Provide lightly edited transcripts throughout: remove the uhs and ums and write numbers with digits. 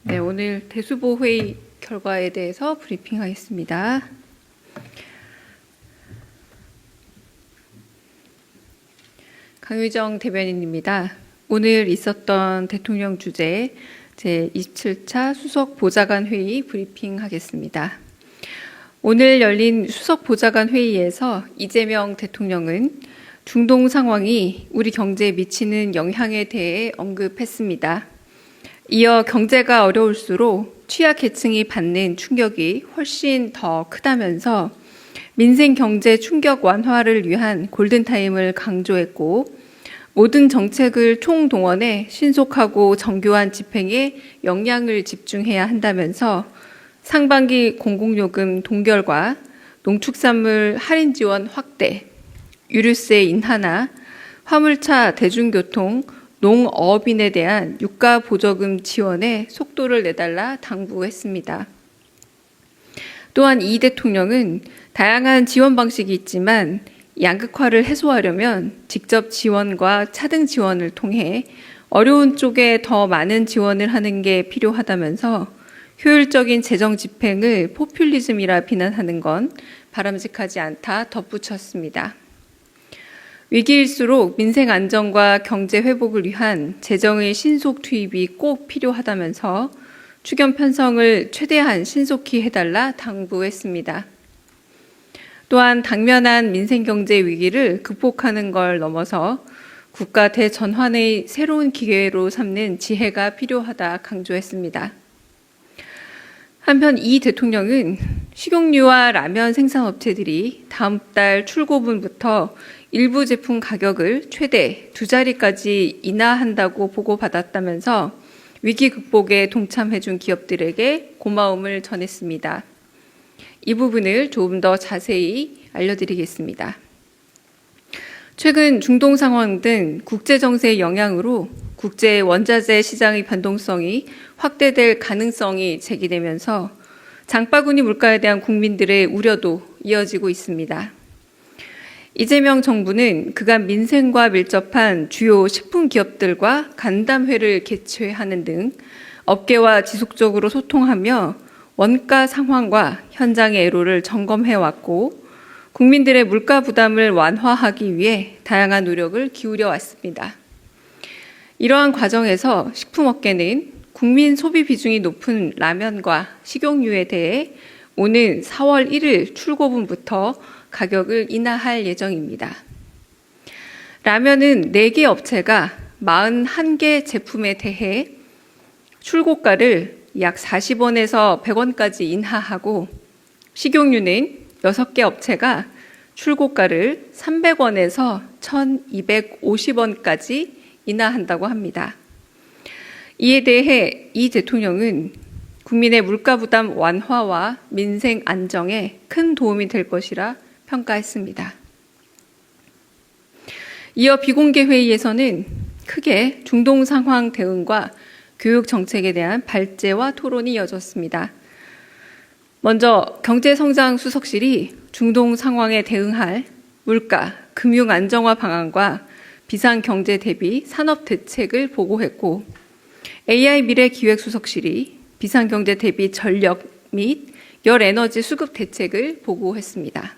네, 오늘 대수보 회의 결과에 대해서 브리핑하겠습니다. 강유정 대변인입니다. 오늘 있었던 대통령 주재 제27차 수석 보좌관 회의 브리핑하겠습니다. 오늘 열린 수석 보좌관 회의에서 이재명 대통령은 중동 상황이 우리 경제에 미치는 영향에 대해 언급했습니다. 이어 경제가 어려울수록 취약계층이 받는 충격이 훨씬 더 크다면서 민생 경제 충격 완화를 위한 골든타임을 강조했고, 모든 정책을 총동원해 신속하고 정교한 집행에 역량을 집중해야 한다면서 상반기 공공요금 동결과 농축산물 할인 지원 확대, 유류세 인하나 화물차 대중교통, 농업인에 대한 유가 보조금 지원에 속도를 내달라 당부했습니다. 또한 이 대통령은 다양한 지원 방식이 있지만 양극화를 해소하려면 직접 지원과 차등 지원을 통해 어려운 쪽에 더 많은 지원을 하는 게 필요하다면서 효율적인 재정 집행을 포퓰리즘이라 비난하는 건 바람직하지 않다 덧붙였습니다. 위기일수록 민생 안정과 경제 회복을 위한 재정의 신속 투입이 꼭 필요하다면서 추경 편성을 최대한 신속히 해달라 당부했습니다. 또한 당면한 민생 경제 위기를 극복하는 걸 넘어서 국가 대전환의 새로운 기회로 삼는 지혜가 필요하다 강조했습니다. 한편 이 대통령은 식용유와 라면 생산업체들이 다음 달 출고분부터 일부 제품 가격을 최대 2자리까지 인하한다고 보고받았다면서 위기 극복에 동참해준 기업들에게 고마움을 전했습니다. 이 부분을 조금 더 자세히 알려드리겠습니다. 최근 중동 상황 등 국제 정세의 영향으로 국제 원자재 시장의 변동성이 확대될 가능성이 제기되면서 장바구니 물가에 대한 국민들의 우려도 이어지고 있습니다. 이재명 정부는 그간 민생과 밀접한 주요 식품 기업들과 간담회를 개최하는 등 업계와 지속적으로 소통하며 원가 상황과 현장의 애로를 점검해왔고, 국민들의 물가 부담을 완화하기 위해 다양한 노력을 기울여 왔습니다. 이러한 과정에서 식품업계는 국민 소비 비중이 높은 라면과 식용유에 대해 오는 4월 1일 출고분부터 가격을 인하할 예정입니다. 라면은 4개 업체가 41개 제품에 대해 출고가를 약 40원에서 100원까지 인하하고, 식용유는 6개 업체가 출고가를 300원에서 1250원까지 인하한다고 합니다. 이에 대해 이 대통령은 국민의 물가 부담 완화와 민생 안정에 큰 도움이 될 것이라 평가했습니다. 이어 비공개 회의에서는 크게 중동 상황 대응과 교육 정책에 대한 발제와 토론이 이어졌습니다. 먼저 경제성장 수석실이 중동 상황에 대응할 물가, 금융 안정화 방안과 비상경제 대비 산업 대책을 보고했고, AI 미래기획수석실이 비상경제 대비 전력 및 열에너지 수급 대책을 보고했습니다.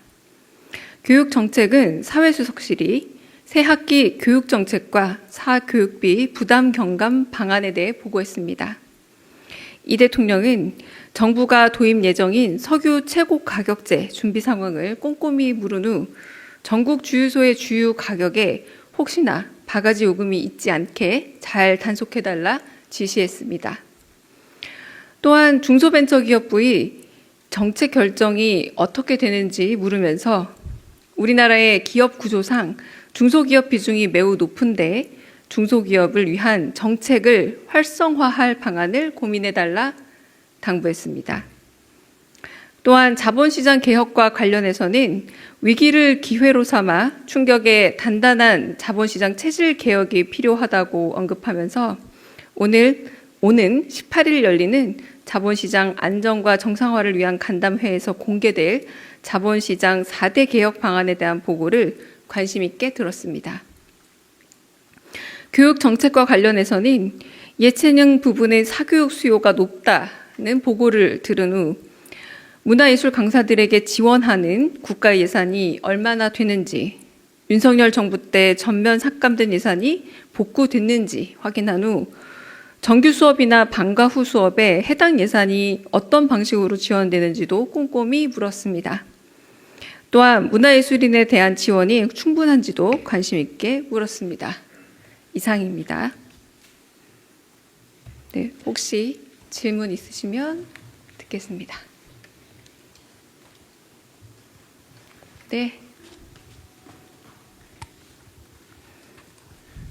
교육정책은 사회수석실이 새학기 교육정책과 사교육비 부담 경감 방안에 대해 보고했습니다. 이 대통령은 정부가 도입 예정인 석유 최고 가격제 준비 상황을 꼼꼼히 물은 후 전국 주유소의 주유 가격에 혹시나 바가지 요금이 있지 않게 잘 단속해달라 지시했습니다. 또한 중소벤처기업부의 정책 결정이 어떻게 되는지 물으면서 우리나라의 기업 구조상 중소기업 비중이 매우 높은데 중소기업을 위한 정책을 활성화할 방안을 고민해달라 당부했습니다. 또한 자본시장 개혁과 관련해서는 위기를 기회로 삼아 충격에 단단한 자본시장 체질 개혁이 필요하다고 언급하면서 오는 18일 열리는 자본시장 안정과 정상화를 위한 간담회에서 공개될 자본시장 4대 개혁 방안에 대한 보고를 관심 있게 들었습니다. 교육 정책과 관련해서는 예체능 부분의 사교육 수요가 높다는 보고를 들은 후 문화예술 강사들에게 지원하는 국가 예산이 얼마나 되는지, 윤석열 정부 때 전면 삭감된 예산이 복구됐는지 확인한 후 정규 수업이나 방과 후 수업에 해당 예산이 어떤 방식으로 지원되는지도 꼼꼼히 물었습니다. 또한 문화예술인에 대한 지원이 충분한지도 관심 있게 물었습니다. 이상입니다. 네, 혹시 질문 있으시면 듣겠습니다. 네.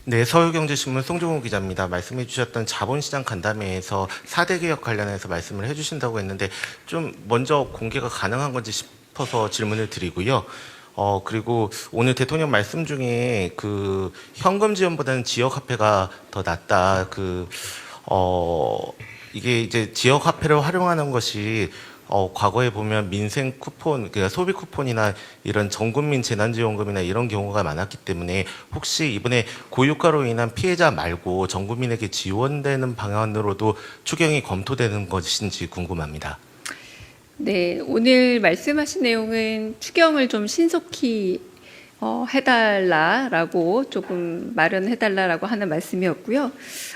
네, 서울경제신문 송종우 기자입니다. 말씀해 주셨던 자본시장 간담회에서 4대 개혁 관련해서 말씀을 해주신다고 했는데 좀 먼저 공개가 가능한 건지 싶어서 질문을 드리고요. 그리고 오늘 대통령 말씀 중에 그 현금 지원보다는 지역 화폐가 더 낫다. 이게 이제 지역 화폐를 활용하는 것이 과거에 보면 민생 쿠폰, 그러니까 소비 쿠폰이나 이런 전국민 재난지원금이나 이런 경우가 많았기 때문에 혹시 이번에 고유가로 인한 피해자 말고 전국민에게 지원되는 방안으로도 추경이 검토되는 것인지 궁금합니다. 네, 오늘 말씀하신 내용은 추경을 좀 신속히 해달라라고 조금 마련해달라라고 하는 말씀이었고요.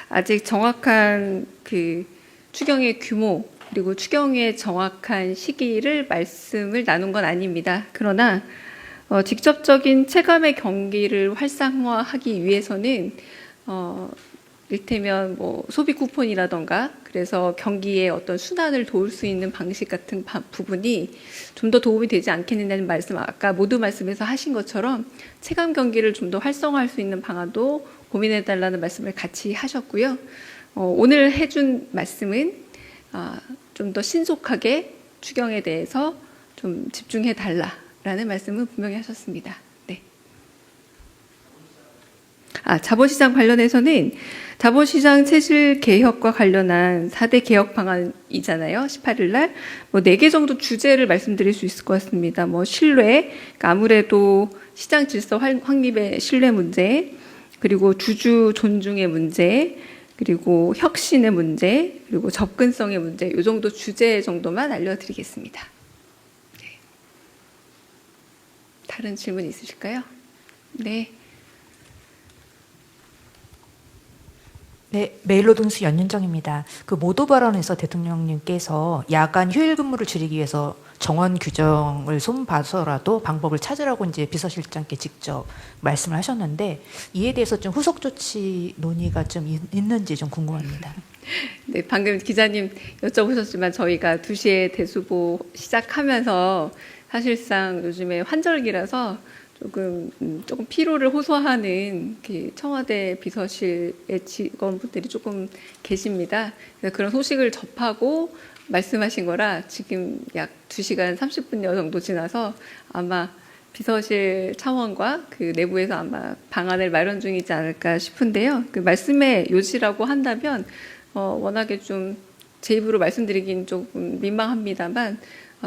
아직 정확한 그 추경의 규모 그리고 추경의 정확한 시기를 말씀을 나눈 건 아닙니다. 그러나 직접적인 체감의 경기를 활성화하기 위해서는 이를테면 뭐 소비 쿠폰이라던가 그래서 경기의 어떤 순환을 도울 수 있는 방식 같은 부분이 좀 더 도움이 되지 않겠느냐는 말씀, 아까 모두 말씀에서 하신 것처럼 체감 경기를 좀 더 활성화할 수 있는 방안도 고민해달라는 말씀을 같이 하셨고요. 오늘 해준 말씀은 좀 더 신속하게 추경에 대해서 좀 집중해달라라는 말씀을 분명히 하셨습니다. 네. 자본시장 관련해서는 자본시장 체질 개혁과 관련한 4대 개혁 방안이잖아요. 18일 날. 4개 정도 주제를 말씀드릴 수 있을 것 같습니다. 신뢰, 그러니까 아무래도 시장 질서 확립의 신뢰 문제, 그리고 주주 존중의 문제, 그리고 혁신의 문제, 그리고 접근성의 문제, 이 정도 주제 정도만 알려드리겠습니다. 네. 다른 질문 있으실까요? 네. 네, 메일로동스 연윤정입니다. 그 모두 발언에서 대통령님께서 야간 휴일 근무를 줄이기 위해서 정원 규정을 손봐서라도 방법을 찾으라고 이제 비서실장께 직접 말씀을 하셨는데 이에 대해서 좀 후속 조치 논의가 좀 있는지 좀 궁금합니다. 네, 방금 기자님 여쭤보셨지만 저희가 2시에 대수보 시작하면서 사실상 요즘에 환절기라서 조금 피로를 호소하는 청와대 비서실의 직원분들이 조금 계십니다. 그래서 그런 소식을 접하고 말씀하신 거라 지금 약 2시간 30분여 정도 지나서 아마 비서실 차원과 그 내부에서 아마 방안을 마련 중이지 않을까 싶은데요. 그 말씀의 요지라고 한다면 워낙에 좀 제 입으로 말씀드리긴 조금 민망합니다만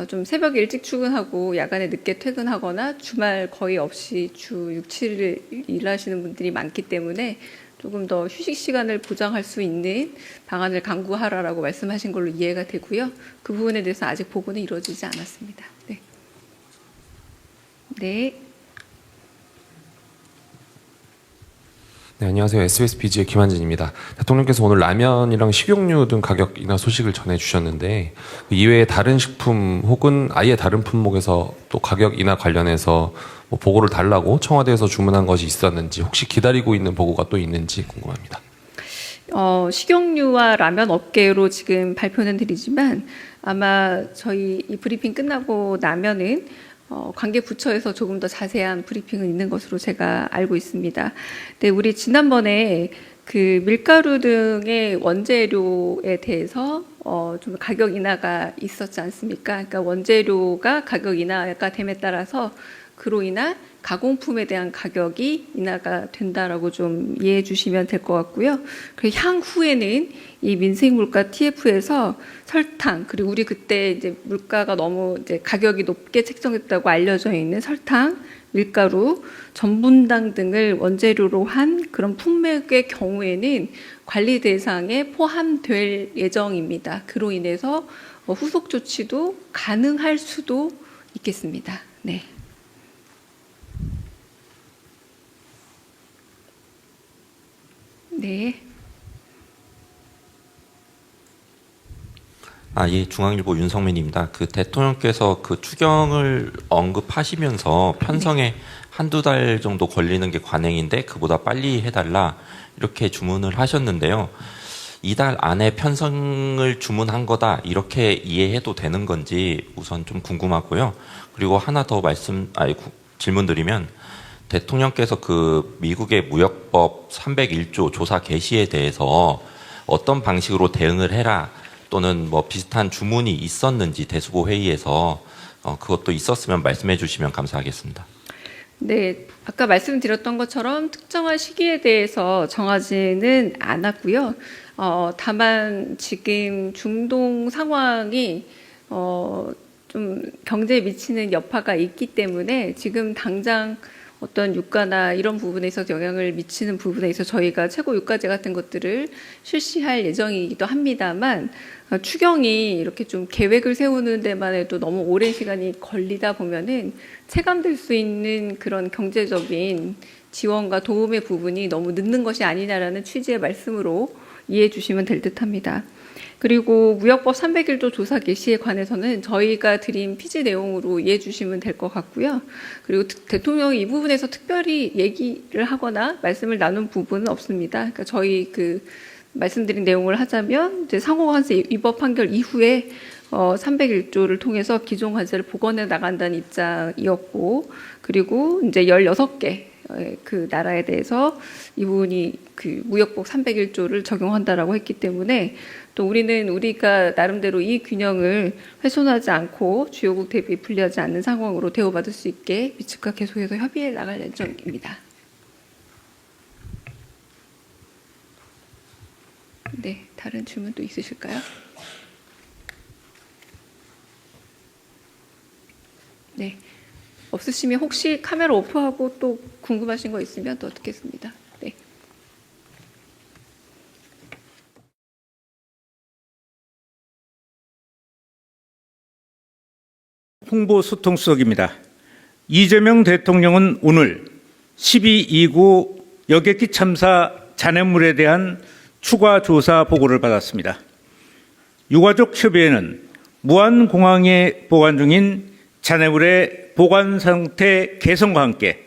좀 새벽에 일찍 출근하고 야간에 늦게 퇴근하거나 주말 거의 없이 주 6, 7일 일하시는 분들이 많기 때문에 조금 더 휴식 시간을 보장할 수 있는 방안을 강구하라라고 말씀하신 걸로 이해가 되고요. 그 부분에 대해서 아직 보고는 이루어지지 않았습니다. 네. 네. 네, 안녕하세요. SBS BG의 김한진입니다. 대통령께서 오늘 라면이랑 식용유 등 가격 인하 소식을 전해주셨는데 그 이외에 다른 식품 혹은 아예 다른 품목에서 또 가격 인하 관련해서 보고를 달라고 청와대에서 주문한 것이 있었는지 혹시 기다리고 있는 보고가 또 있는지 궁금합니다. 식용유와 라면 업계로 지금 발표는 드리지만 아마 저희 이 브리핑 끝나고 나면은 관계 부처에서 조금 더 자세한 브리핑은 있는 것으로 제가 알고 있습니다. 네, 우리 지난번에 그 밀가루 등의 원재료에 대해서 좀 가격 인하가 있었지 않습니까? 그러니까 원재료가 가격 인하가 됨에 따라서 그로 인한 가공품에 대한 가격이 인하가 된다라고 좀 이해해 주시면 될 것 같고요. 그리고 향후에는 이 민생 물가 TF에서 설탕, 그리고 우리 그때 이제 물가가 너무 이제 가격이 높게 책정됐다고 알려져 있는 설탕, 밀가루, 전분당 등을 원재료로 한 그런 품목의 경우에는 관리 대상에 포함될 예정입니다. 그로 인해서 후속 조치도 가능할 수도 있겠습니다. 네. 네. 예, 중앙일보 윤성민입니다. 그 대통령께서 그 추경을 언급하시면서 편성에 한두 달 정도 걸리는 게 관행인데 그보다 빨리 해달라 이렇게 주문을 하셨는데요. 이달 안에 편성을 주문한 거다 이렇게 이해해도 되는 건지 우선 좀 궁금하고요. 그리고 하나 더 질문드리면 대통령께서 그 미국의 무역법 301조 조사 개시에 대해서 어떤 방식으로 대응을 해라 또는 뭐 비슷한 주문이 있었는지 대수보 회의에서 그것도 있었으면 말씀해 주시면 감사하겠습니다. 네, 아까 말씀드렸던 것처럼 특정한 시기에 대해서 정하지는 않았고요. 다만 지금 중동 상황이 좀 경제에 미치는 여파가 있기 때문에 지금 당장 어떤 유가나 이런 부분에서 영향을 미치는 부분에 있어서 저희가 최고 유가제 같은 것들을 실시할 예정이기도 합니다만 추경이 이렇게 좀 계획을 세우는 데만 해도 너무 오랜 시간이 걸리다 보면은 체감될 수 있는 그런 경제적인 지원과 도움의 부분이 너무 늦는 것이 아니냐라는 취지의 말씀으로 이해해 주시면 될 듯합니다. 그리고 무역법 301조 조사 개시에 관해서는 저희가 드린 피지 내용으로 이해해 주시면 될 것 같고요. 그리고 대통령이 이 부분에서 특별히 얘기를 하거나 말씀을 나눈 부분은 없습니다. 그러니까 저희 말씀드린 내용을 하자면 이제 상호관세 위법 판결 이후에 301조를 통해서 기존 관세를 복원해 나간다는 입장이었고, 그리고 이제 16개 그 나라에 대해서 이 부분이 그 무역법 301조를 적용한다라고 했기 때문에 또 우리가 나름대로 이 균형을 훼손하지 않고 주요국 대비 불리하지 않는 상황으로 대우받을 수 있게 미측과 계속해서 협의해 나갈 예정입니다. 네, 다른 질문 또 있으실까요? 네, 없으시면 혹시 카메라 오프하고 또 궁금하신 거 있으면 더 듣겠습니다. 네. 홍보소통수석입니다. 이재명 대통령은 오늘 12.29 여객기 참사 잔해물에 대한 추가 조사 보고를 받았습니다. 유가족협의회는 무안공항에 보관 중인 잔해물의 보관 상태 개선과 함께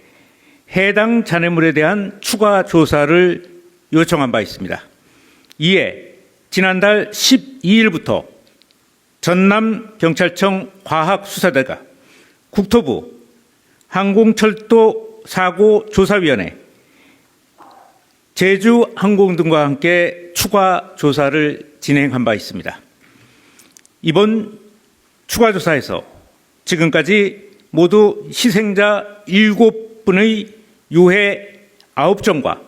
해당 잔해물에 대한 추가 조사를 요청한 바 있습니다. 이에 지난달 12일부터 전남경찰청 과학수사대가 국토부 항공철도사고조사위원회 제주항공 등과 함께 추가 조사를 진행한 바 있습니다. 이번 추가 조사에서 지금까지 모두 희생자 7분의 유해 9점과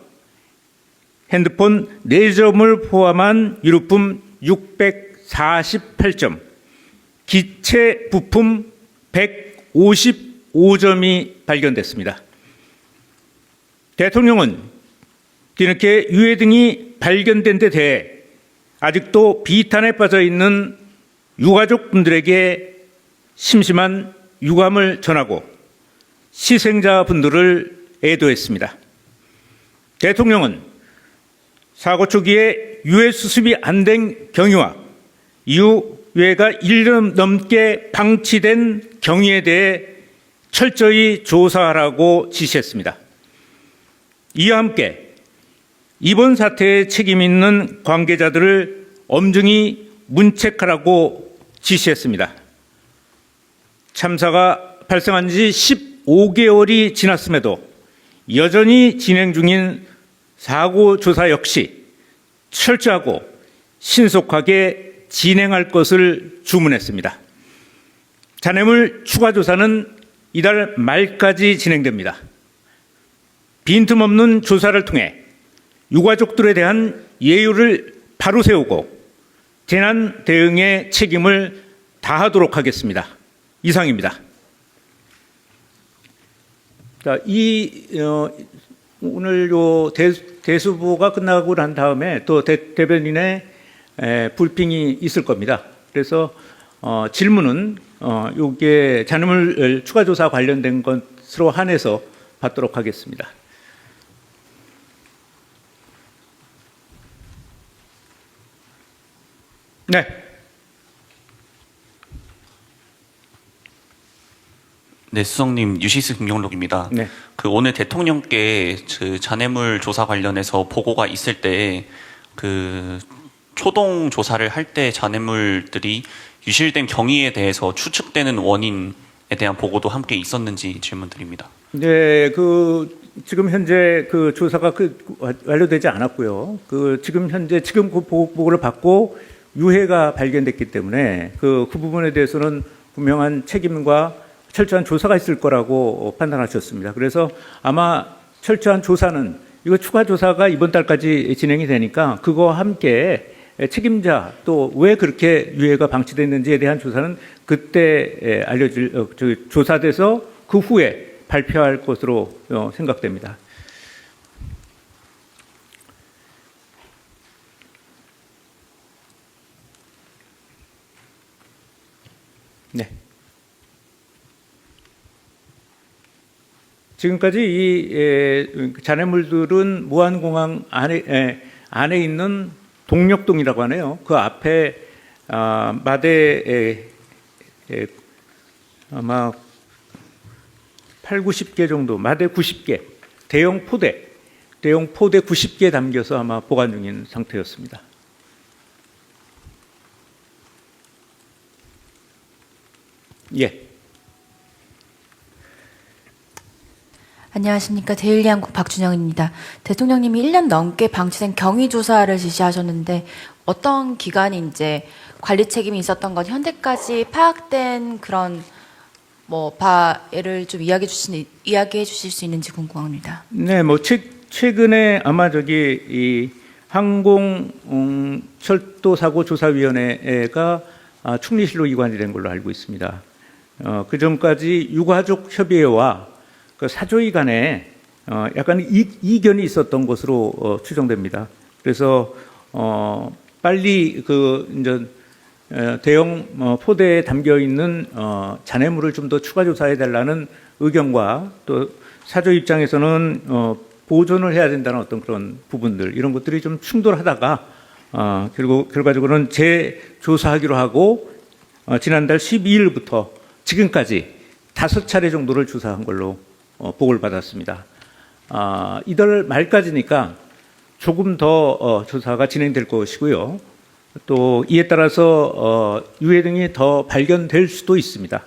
핸드폰 4점을 포함한 유류품 648점, 기체 부품 155점이 발견됐습니다. 대통령은 뒤늦게 유해 등이 발견된 데 대해 아직도 비탄에 빠져 있는 유가족분들에게 심심한 유감을 전하고 희생자분들을 애도했습니다. 대통령은 사고 초기에 유해 수습이 안 된 경위와 이후 유해가 1년 넘게 방치된 경위에 대해 철저히 조사하라고 지시했습니다. 이와 함께 이번 사태에 책임 있는 관계자들을 엄중히 문책하라고 지시했습니다. 참사가 발생한 지 15개월이 지났음에도 여전히 진행 중인 사고 조사 역시 철저하고 신속하게 진행할 것을 주문했습니다. 잔해물 추가 조사는 이달 말까지 진행됩니다. 빈틈없는 조사를 통해 유가족들에 대한 예우를 바로 세우고 재난 대응의 책임을 다하도록 하겠습니다. 이상입니다. 자, 오늘 요 대수보가 끝나고 난 다음에 또 대변인의 브리핑이 있을 겁니다. 그래서 질문은 요게 잔해물 추가 조사 관련된 것으로 한해서 받도록 하겠습니다. 네. 네, 수석님 유시스 김경록입니다. 네. 그 오늘 대통령께 그 잔해물 조사 관련해서 보고가 있을 때 그 초동 조사를 할 때 잔해물들이 유실된 경위에 대해서 추측되는 원인에 대한 보고도 함께 있었는지 질문드립니다. 네, 지금 현재 그 조사가 완료되지 않았고요. 지금 그 보고를 받고 유해가 발견됐기 때문에 그 부분에 대해서는 분명한 책임과 철저한 조사가 있을 거라고 판단하셨습니다. 그래서 아마 철저한 조사는 이거 추가 조사가 이번 달까지 진행이 되니까 그거와 함께 책임자 또 왜 그렇게 유해가 방치됐는지에 대한 조사는 그때 조사돼서 그 후에 발표할 것으로 생각됩니다. 네. 지금까지 이 잔해물들은 무안공항 안에 있는 동력동이라고 하네요. 그 앞에 마대에 아마 8, 90개 정도, 마대 90개, 대형 포대 90개 담겨서 아마 보관 중인 상태였습니다. 예. 안녕하십니까. 데일리 한국 박준영입니다. 대통령님이 1년 넘게 방치된 경위 조사를 지시하셨는데 어떤 기간이 이제 관리 책임이 있었던 건 현재까지 파악된 그런 바를 좀 이야기해 주실 수 있는지 궁금합니다. 네, 최근에 아마 이 항공 철도 사고 조사위원회가 충리실로 이관이 된 걸로 알고 있습니다. 그 전까지 유가족 협의회와 그 사조위 간에 약간 이견이 있었던 것으로 추정됩니다. 그래서 빨리 이제 대형 포대에 담겨 있는 잔해물을 좀 더 추가 조사해 달라는 의견과 또 사조 입장에서는 보존을 해야 된다는 어떤 그런 부분들 이런 것들이 좀 충돌하다가 결과적으로는 재조사하기로 하고 지난달 12일부터 지금까지 5차례 정도를 조사한 걸로 보고를 받았습니다. 이달 말까지니까 조금 더 조사가 진행될 것이고요. 또 이에 따라서 유해 등이 더 발견될 수도 있습니다.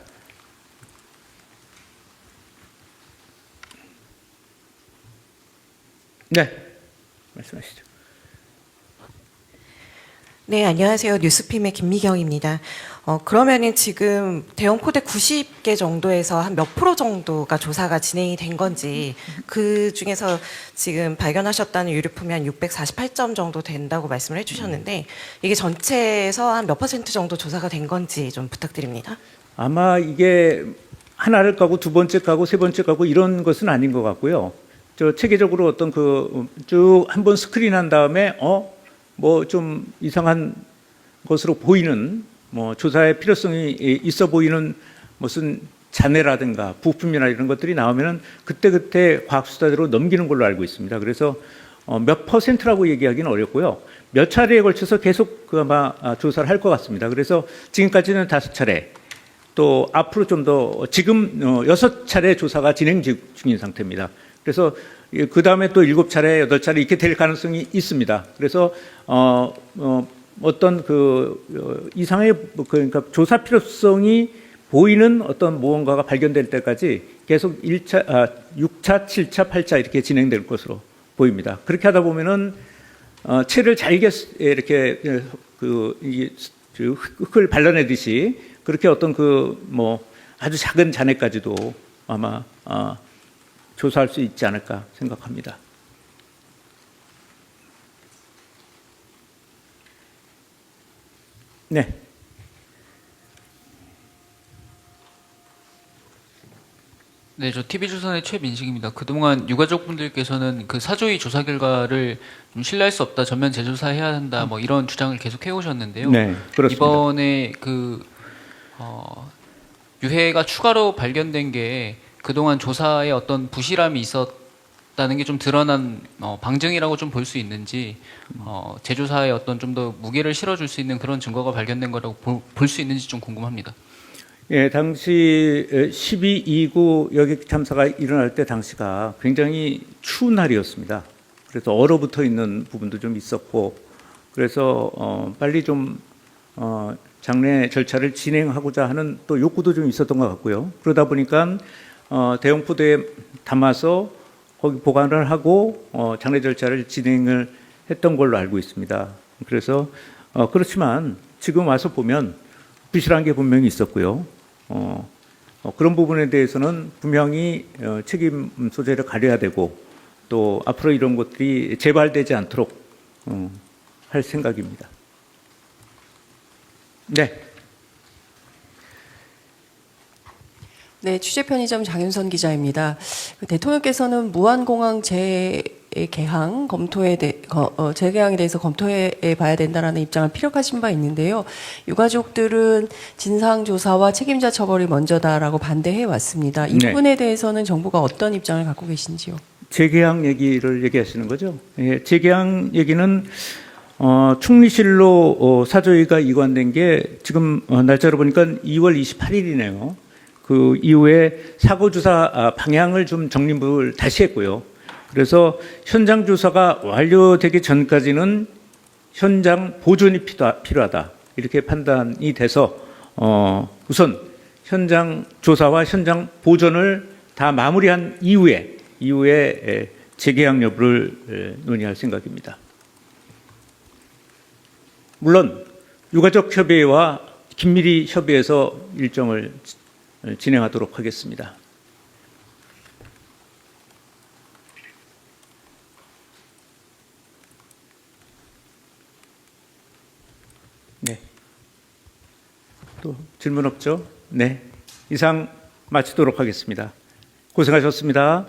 네, 말씀하시죠. 네, 안녕하세요. 뉴스핌의 김미경입니다. 그러면은 지금 대형 포대 90개 정도에서 한 몇 프로 정도가 조사가 진행이 된 건지, 그 중에서 지금 발견하셨다는 유류품이 한 648점 정도 된다고 말씀을 해주셨는데, 이게 전체에서 한 몇 % 정도 조사가 된 건지 좀 부탁드립니다. 아마 이게 하나를 까고 두 번째 까고 세 번째 까고 이런 것은 아닌 것 같고요. 체계적으로 어떤 쭉 한번 스크린한 다음에 좀 이상한 것으로 보이는 조사의 필요성이 있어 보이는 무슨 잔해라든가 부품이나 이런 것들이 나오면은 그때 과학수사대로 넘기는 걸로 알고 있습니다. 그래서 몇 %라고 얘기하기는 어렵고요. 몇 차례에 걸쳐서 계속 아마 조사를 할 것 같습니다. 그래서 지금까지는 5차례, 또 앞으로 좀 더 지금 6차례 조사가 진행 중인 상태입니다. 그래서 그 다음에 또 7차례, 8차례 이렇게 될 가능성이 있습니다. 그래서 어떤 이상의 그러니까 조사 필요성이 보이는 어떤 무언가가 발견될 때까지 계속 6차, 7차, 8차 이렇게 진행될 것으로 보입니다. 그렇게 하다 보면은 채를 잘게 이렇게 흙을 발라내듯이 그렇게 어떤 아주 작은 잔해까지도 아마 조사할 수 있지 않을까 생각합니다. 네. 네, 저 TV조선의 최민식입니다. 그동안 유가족분들께서는 그 사조위 조사 결과를 좀 신뢰할 수 없다, 전면 재조사해야 한다, 뭐 이런 주장을 계속 해오셨는데요. 네, 그렇습니다. 이번에 유해가 추가로 발견된 게 그동안 조사에 어떤 부실함이 있었다는 게 좀 드러난 방증이라고 좀 볼 수 있는지, 재조사에 어떤 좀 더 무게를 실어줄 수 있는 그런 증거가 발견된 거라고 볼 수 있는지 좀 궁금합니다. 예, 당시 12.29 여객 참사가 일어날 때 당시가 굉장히 추운 날이었습니다. 그래서 얼어붙어 있는 부분도 좀 있었고, 그래서 빨리 좀 장례 절차를 진행하고자 하는 또 욕구도 좀 있었던 것 같고요. 그러다 보니까 대형 포대에 담아서 거기 보관을 하고 장례 절차를 진행을 했던 걸로 알고 있습니다. 그래서 그렇지만 지금 와서 보면 부실한 게 분명히 있었고요. 그런 부분에 대해서는 분명히 책임 소재를 가려야 되고, 또 앞으로 이런 것들이 재발되지 않도록 할 생각입니다. 네. 네, 취재편의점 장윤선 기자입니다. 대통령께서는 무한공항 재개항 재개항에 대해서 검토해 봐야 된다라는 입장을 피력하신 바 있는데요. 유가족들은 진상조사와 책임자 처벌이 먼저다라고 반대해 왔습니다. 이 네. 부분에 대해서는 정부가 어떤 입장을 갖고 계신지요? 재개항 얘기를 얘기하시는 거죠? 예, 재개항 얘기는 충리실로 사조위가 이관된 게 지금 날짜로 보니까 2월 28일이네요. 그 이후에 사고조사 방향을 좀 정립을 다시 했고요. 그래서 현장 조사가 완료되기 전까지는 현장 보존이 필요하다, 이렇게 판단이 돼서 우선 현장 조사와 현장 보존을 다 마무리한 이후에 재개항 여부를 논의할 생각입니다. 물론 유가족 협의회와 긴밀히 협의해서 일정을 진행하도록 하겠습니다. 네. 또 질문 없죠? 네. 이상 마치도록 하겠습니다. 고생하셨습니다.